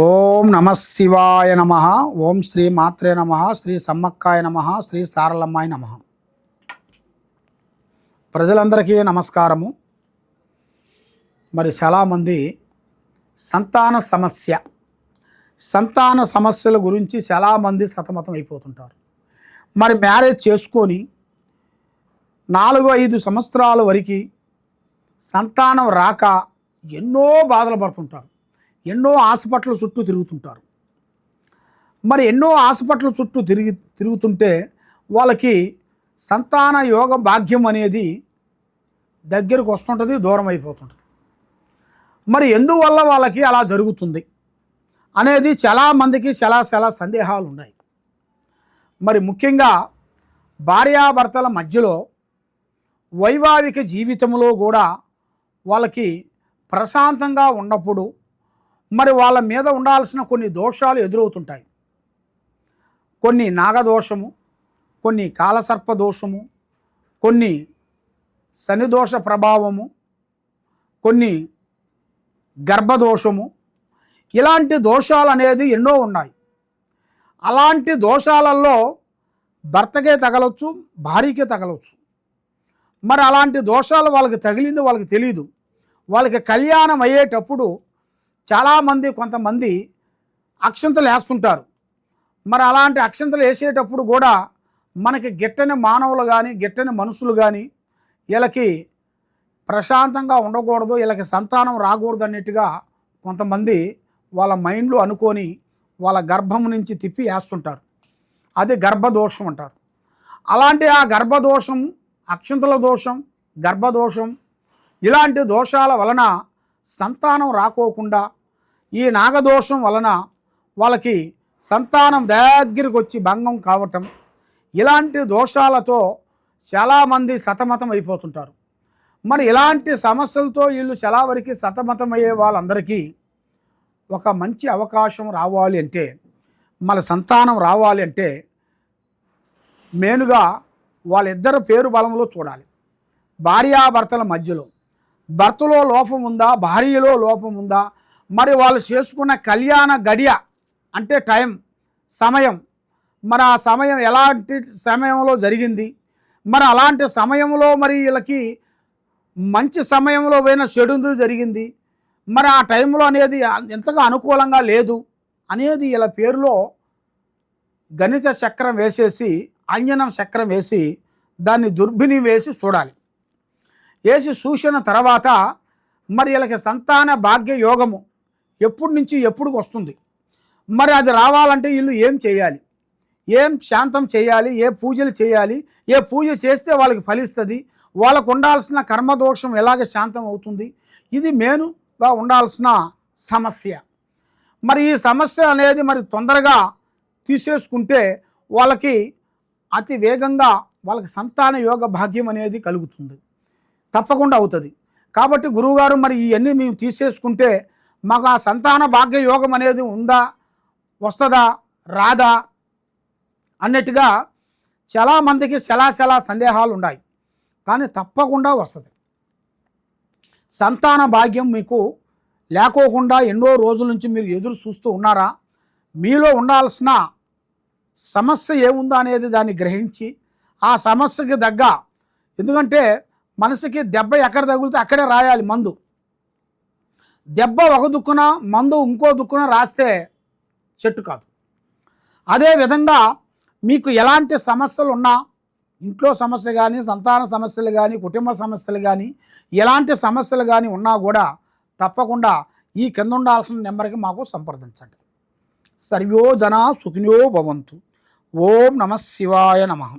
ఓం నమ శివాయ నమ. ఓం శ్రీ మాత్రే నమ. శ్రీ సమ్మక్కాయ నమ. శ్రీ సారలమ్మాయ నమ. ప్రజలందరికీ నమస్కారము. మరి చాలామంది సంతాన సమస్యల గురించి చాలామంది సతమతం అయిపోతుంటారు. మరి మ్యారేజ్ చేసుకొని 4-5 సంవత్సరాల వరకు సంతానం రాక ఎన్నో బాధలు పడుతుంటారు. ఎన్నో హాస్పిటల్ చుట్టూ తిరుగుతుంటారు. మరి ఎన్నో హాస్పిటల్ చుట్టూ తిరుగుతుంటే వాళ్ళకి సంతాన యోగ భాగ్యం అనేది దగ్గరకు వస్తుంటుంది, దూరం అయిపోతుంటుంది. మరి ఎందువల్ల వాళ్ళకి అలా జరుగుతుంది అనేది చాలామందికి చాలా సందేహాలు ఉన్నాయి. మరి ముఖ్యంగా భార్యాభర్తల మధ్యలో వైవాహిక జీవితంలో కూడా వాళ్ళకి ప్రశాంతంగా ఉన్నప్పుడు మరి వాళ్ళ మీద ఉండాల్సిన కొన్ని దోషాలు ఎదురవుతుంటాయి. కొన్ని నాగదోషము, కొన్ని కాలసర్ప దోషము, కొన్ని శనిదోష ప్రభావము, కొన్ని గర్భదోషము, ఇలాంటి దోషాలు అనేది ఎన్నో ఉన్నాయి. అలాంటి దోషాలలో భర్తకే తగలవచ్చు, భార్యకే తగలవచ్చు. మరి అలాంటి దోషాలు వాళ్ళకి తగిలింది వాళ్ళకి తెలియదు. వాళ్ళకి కళ్యాణం అయ్యేటప్పుడు చాలామంది కొంతమంది అక్షంతలు వేస్తుంటారు. మరి అలాంటి అక్షంతలు వేసేటప్పుడు కూడా మనకి గిట్టని మానవులు కానీ గిట్టని మనుషులు కానీ వీళ్ళకి ప్రశాంతంగా ఉండకూడదు, వీళ్ళకి సంతానం రాకూడదు అన్నట్టుగా కొంతమంది వాళ్ళ మైండ్లో అనుకొని వాళ్ళ గర్భం నుంచి తిప్పి వేస్తుంటారు. అది గర్భదోషం అంటారు. అలాంటి ఆ గర్భదోషం, అక్షంతల దోషం, గర్భదోషం ఇలాంటి దోషాల వలన సంతానం రాకోకుండా ఈ నాగదోషం వలన వాళ్ళకి సంతానం దగ్గరికి వచ్చి భంగం కావటం, ఇలాంటి దోషాలతో చాలామంది సతమతం అయిపోతుంటారు. మరి ఇలాంటి సమస్యలతో వీళ్ళు చాలా వరకు సతమతమయ్యే వాళ్ళందరికీ ఒక మంచి అవకాశం రావాలి అంటే, మన సంతానం రావాలి అంటే మెయిన్గా వాళ్ళిద్దరు పేరు బలంలో చూడాలి. భార్యాభర్తల మధ్యలో భర్తలో లోపం ఉందా, భార్యలో లోపం ఉందా, మరి వాళ్ళు చేసుకున్న కళ్యాణ గడియ అంటే టైం, సమయం, మరి ఆ సమయం ఎలాంటి సమయంలో జరిగింది, మరి అలాంటి సమయంలో మరి వీళ్ళకి మంచి సమయంలో పోయిన చెడు జరిగింది, మరి ఆ టైంలో అనేది ఎంతగా అనుకూలంగా లేదు అనేది వీళ్ళ పేరులో గణిత చక్రం వేసేసి, అంజనం చక్రం వేసి దాన్ని దుర్భిని వేసి చూడాలి. వేసి చూసిన తర్వాత మరి వీళ్ళకి సంతాన భాగ్య యోగము ఎప్పటి నుంచి ఎప్పుడుకి వస్తుంది, మరి అది రావాలంటే వీళ్ళు ఏం చేయాలి, ఏం శాంతం చేయాలి, ఏ పూజలు చేయాలి, ఏ పూజ చేస్తే వాళ్ళకి ఫలిస్తుంది, వాళ్ళకు ఉండాల్సిన కర్మదోషం ఎలాగ శాంతం అవుతుంది, ఇది మెయిన్గా ఉండాల్సిన సమస్య. మరి ఈ సమస్య అనేది మరి తొందరగా తీసేసుకుంటే వాళ్ళకి అతి వేగంగా వాళ్ళకి సంతాన యోగ భాగ్యం అనేది కలుగుతుంది, తప్పకుండా అవుతుంది. కాబట్టి గురువుగారు మరి ఇవన్నీ మేము తీసేసుకుంటే మాకు ఆ సంతాన భాగ్య యోగం అనేది ఉందా, వస్తుందా, రాదా అన్నట్టుగా చాలామందికి చాలా సందేహాలు ఉన్నాయి. కానీ తప్పకుండా వస్తుంది. సంతాన భాగ్యం మీకు లేకోకుండా ఎన్నో రోజుల నుంచి మీరు ఎదురు చూస్తూ ఉన్నారా? మీలో ఉండాల్సిన సమస్య ఏముందో అనేది దాన్ని గ్రహించి ఆ సమస్యకి తగ్గ, ఎందుకంటే మనసుకి దెబ్బ ఎక్కడ తగిలితే అక్కడే రాయాలి మందు. దెబ్బ ఒక దుక్కున, మందు ఇంకో దుక్కున రాస్తే చెట్టు కాదు. అదేవిధంగా మీకు ఎలాంటి సమస్యలు ఉన్నా, ఇంట్లో సమస్య కానీ, సంతాన సమస్యలు కానీ, కుటుంబ సమస్యలు కానీ, ఎలాంటి సమస్యలు కానీ ఉన్నా కూడా తప్పకుండా ఈ కింద ఉండాల్సిన నెంబర్కి మాకు సంప్రదించండి. సర్వో జనా సుఖినో భవంతు. ఓం నమ శివాయ నమః.